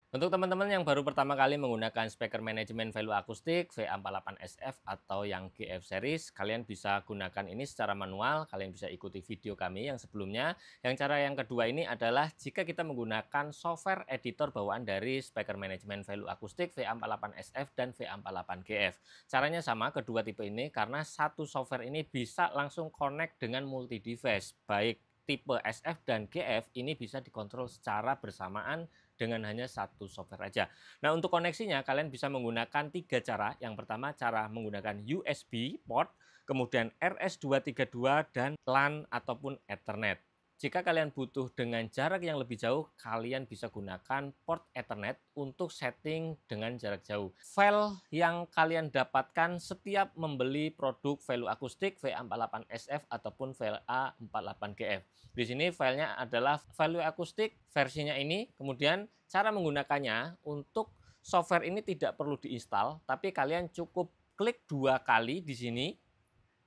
Untuk teman-teman yang baru pertama kali menggunakan speaker manajemen value akustik VA48SF atau yang GF series, kalian bisa gunakan ini secara manual, kalian bisa ikuti video kami yang sebelumnya. Yang cara yang kedua ini adalah jika kita menggunakan software editor bawaan dari speaker manajemen value akustik VA48SF dan VA48GF. Caranya sama kedua tipe ini karena satu software ini bisa langsung connect dengan multi device, baik tipe SF dan GF ini bisa dikontrol secara bersamaan dengan hanya satu software aja. Nah, untuk koneksinya kalian bisa menggunakan 3 cara. Yang pertama cara menggunakan USB port, kemudian RS232 dan LAN ataupun Ethernet. Jika kalian butuh dengan jarak yang lebih jauh, kalian bisa gunakan port Ethernet untuk setting dengan jarak jauh. File yang kalian dapatkan setiap membeli produk value akustik VA48SF ataupun VA48GF. Di sini filenya adalah value akustik versinya ini, kemudian cara menggunakannya untuk software ini tidak perlu diinstal, tapi kalian cukup klik 2 kali di sini,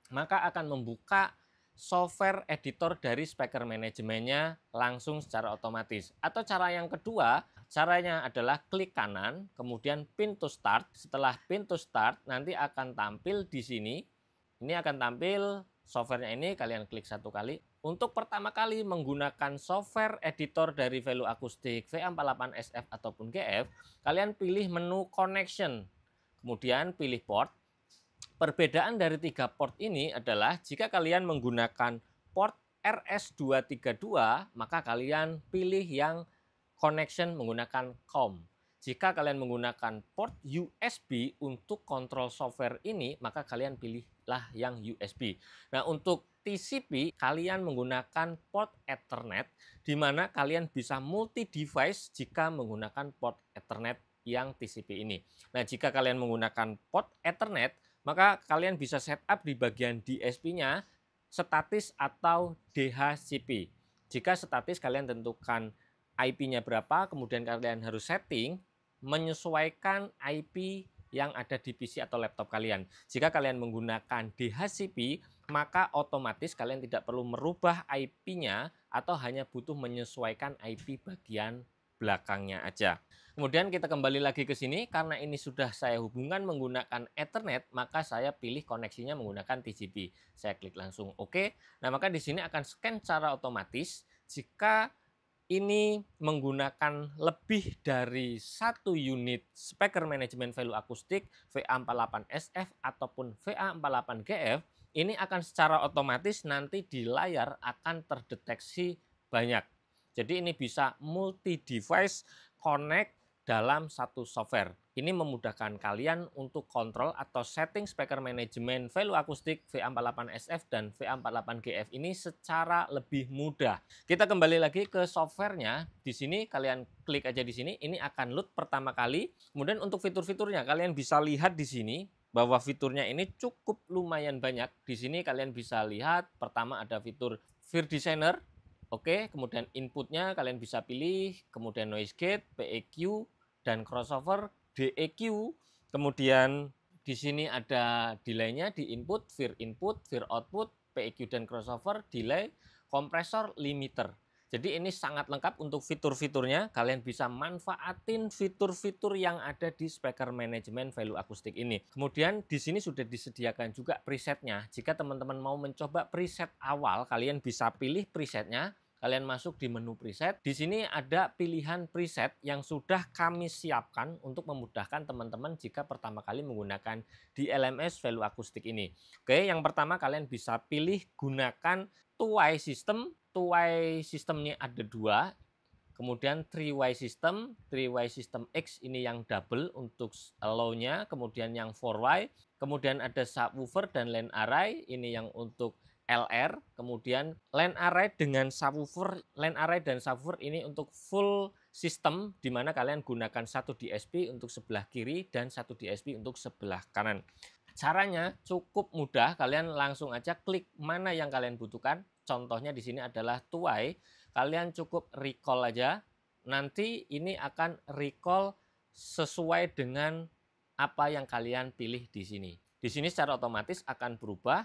maka akan membuka software editor dari speaker manajemennya langsung secara otomatis. Atau cara yang kedua, caranya adalah klik kanan, kemudian pin to start. Setelah pin to start, nanti akan tampil di sini. Ini akan tampil softwarenya ini, kalian klik 1 kali. Untuk pertama kali menggunakan software editor dari value akustik VA48SF ataupun GF, kalian pilih menu connection, kemudian pilih port. Perbedaan dari 3 port ini adalah jika kalian menggunakan port RS232, maka kalian pilih yang connection menggunakan COM. Jika kalian menggunakan port USB untuk kontrol software ini, maka kalian pilihlah yang USB. Nah, untuk TCP, kalian menggunakan port Ethernet, di mana kalian bisa multi-device jika menggunakan port Ethernet yang TCP ini. Nah, jika kalian menggunakan port Ethernet, maka kalian bisa setup di bagian DSP-nya statis atau DHCP. Jika statis kalian tentukan IP-nya berapa, kemudian kalian harus setting menyesuaikan IP yang ada di PC atau laptop kalian. Jika kalian menggunakan DHCP, maka otomatis kalian tidak perlu merubah IP-nya atau hanya butuh menyesuaikan IP bagian belakangnya aja. Kemudian kita kembali lagi ke sini, karena ini sudah saya hubungkan menggunakan Ethernet, maka saya pilih koneksinya menggunakan TCP. Saya klik langsung OK. Nah, maka di sini akan scan secara otomatis. Jika ini menggunakan lebih dari 1 unit speaker manajemen value akustik VA48SF ataupun VA48GF, ini akan secara otomatis nanti di layar akan terdeteksi banyak. Jadi ini bisa multi device connect dalam satu software. Ini memudahkan kalian untuk kontrol atau setting speaker manajemen value akustik VA48SF dan VA48GF ini secara lebih mudah. Kita kembali lagi ke softwarenya. Di sini kalian klik aja di sini, ini akan load pertama kali. Kemudian untuk fitur-fiturnya kalian bisa lihat di sini bahwa fiturnya ini cukup lumayan banyak. Di sini kalian bisa lihat pertama ada fitur Fear Designer. Oke, kemudian inputnya kalian bisa pilih, kemudian noise gate, PEQ, dan crossover, DEQ. Kemudian di sini ada delay-nya di input, fear output, PEQ dan crossover, delay, kompresor, limiter. Jadi ini sangat lengkap untuk fitur-fiturnya. Kalian bisa manfaatin fitur-fitur yang ada di speaker manajemen value akustik ini. Kemudian di sini sudah disediakan juga presetnya. Jika teman-teman mau mencoba preset awal, kalian bisa pilih presetnya. Kalian masuk di menu preset. Di sini ada pilihan preset yang sudah kami siapkan untuk memudahkan teman-teman jika pertama kali menggunakan DLMS value akustik ini. Oke, yang pertama kalian bisa pilih gunakan two-way system. Two-way systemnya ada 2. Kemudian three-way system X ini yang double untuk low-nya, kemudian yang four-way, kemudian ada subwoofer dan LAN array, ini yang untuk LR, kemudian LAN array dengan subwoofer, LAN array dan subwoofer ini untuk full system, di mana kalian gunakan satu DSP untuk sebelah kiri dan satu DSP untuk sebelah kanan. Caranya cukup mudah, kalian langsung aja klik mana yang kalian butuhkan. Contohnya di sini adalah two-way, kalian cukup recall aja. Nanti ini akan recall sesuai dengan apa yang kalian pilih di sini. Di sini secara otomatis akan berubah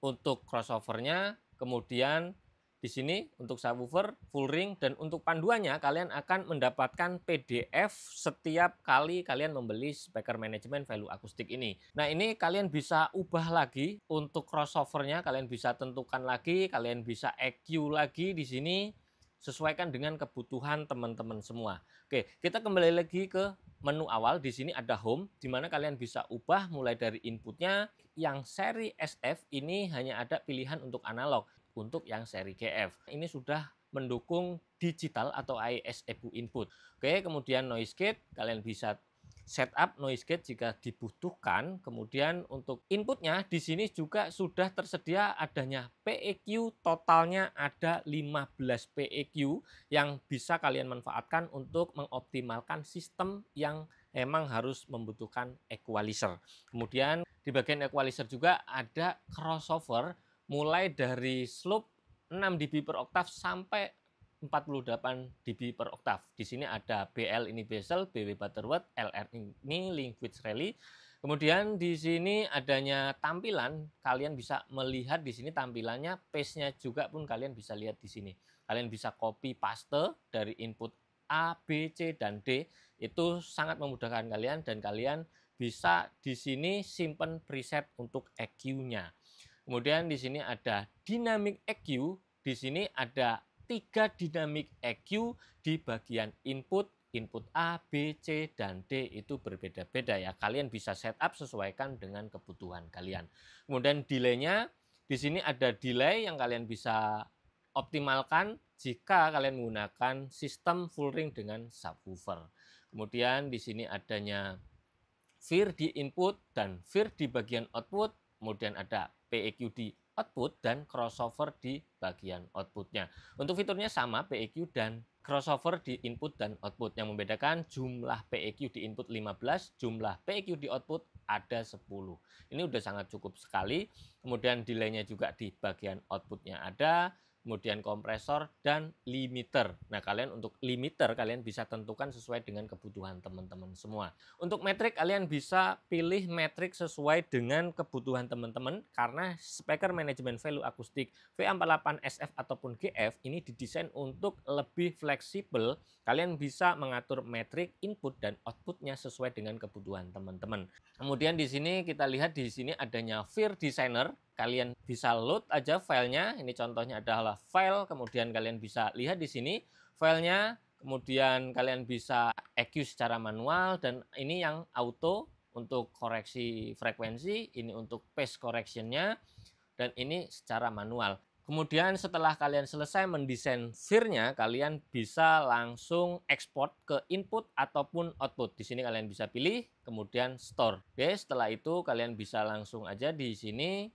untuk crossovernya, kemudian Di sini untuk subwoofer, full ring, dan untuk panduannya kalian akan mendapatkan PDF setiap kali kalian membeli speaker manajemen value akustik ini. Nah, ini kalian bisa ubah lagi untuk crossovernya, kalian bisa tentukan lagi, kalian bisa EQ lagi di sini, sesuaikan dengan kebutuhan teman-teman semua. Oke, kita kembali lagi ke menu awal. Di sini ada home, di mana kalian bisa ubah mulai dari inputnya. Yang seri SF ini hanya ada pilihan untuk analog. Untuk yang seri GF ini sudah mendukung digital atau ISEBU input. Oke, kemudian noise gate kalian bisa setup noise gate jika dibutuhkan. Kemudian untuk inputnya di sini juga sudah tersedia adanya PEQ, totalnya ada 15 PEQ yang bisa kalian manfaatkan untuk mengoptimalkan sistem yang emang harus membutuhkan equalizer. Kemudian di bagian equalizer juga ada crossover mulai dari slope 6 dB per oktav sampai 48 dB per oktav. Di sini ada BL ini bezel, BW Butterworth, LR ini Language Rally. Kemudian di sini adanya tampilan, kalian bisa melihat di sini tampilannya, paste-nya juga pun kalian bisa lihat di sini. Kalian bisa copy paste dari input A, B, C, dan D. Itu sangat memudahkan kalian dan kalian bisa di sini simpan preset untuk EQ-nya. Kemudian di sini ada dynamic EQ, di sini ada 3 dynamic EQ di bagian input A, B, C, dan D itu berbeda-beda ya. Kalian bisa setup sesuaikan dengan kebutuhan kalian. Kemudian delay-nya, di sini ada delay yang kalian bisa optimalkan jika kalian menggunakan sistem full ring dengan subwoofer. Kemudian di sini adanya veer di input dan veer di bagian output. Kemudian ada PEQ di output dan crossover di bagian outputnya. Untuk fiturnya sama, PEQ dan crossover di input dan output. Yang membedakan jumlah PEQ di input 15, jumlah PEQ di output ada 10. Ini udah sangat cukup sekali. Kemudian delay-nya juga di bagian outputnya ada. Kemudian kompresor dan limiter. Nah, kalian untuk limiter kalian bisa tentukan sesuai dengan kebutuhan teman-teman semua. Untuk metrik kalian bisa pilih metrik sesuai dengan kebutuhan teman-teman karena speaker manajemen value akustik VA48SF ataupun GF ini didesain untuk lebih fleksibel. Kalian bisa mengatur metrik input dan outputnya sesuai dengan kebutuhan teman-teman. Kemudian di sini kita lihat di sini adanya Veer Designer. Kalian bisa load aja filenya. Ini contohnya adalah file. Kemudian kalian bisa lihat di sini filenya. Kemudian kalian bisa EQ secara manual dan ini yang auto untuk koreksi frekuensi. Ini untuk pace correctionnya dan ini secara manual. Kemudian setelah kalian selesai mendesain Veer-nya, kalian bisa langsung ekspor ke input ataupun output. Di sini kalian bisa pilih, kemudian store. Oke, setelah itu kalian bisa langsung aja di sini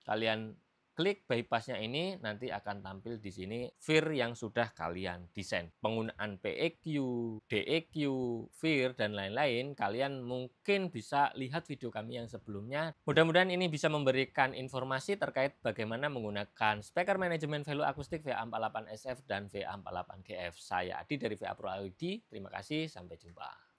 kalian klik bypassnya ini, nanti akan tampil di sini Veer yang sudah kalian desain. Penggunaan PEQ, DEQ, Veer, dan lain-lain, kalian mungkin bisa lihat video kami yang sebelumnya. Mudah-mudahan ini bisa memberikan informasi terkait bagaimana menggunakan speaker manajemen value akustik VA48SF dan VA48GF. Saya Adi dari VA Pro Audio. Terima kasih, sampai jumpa.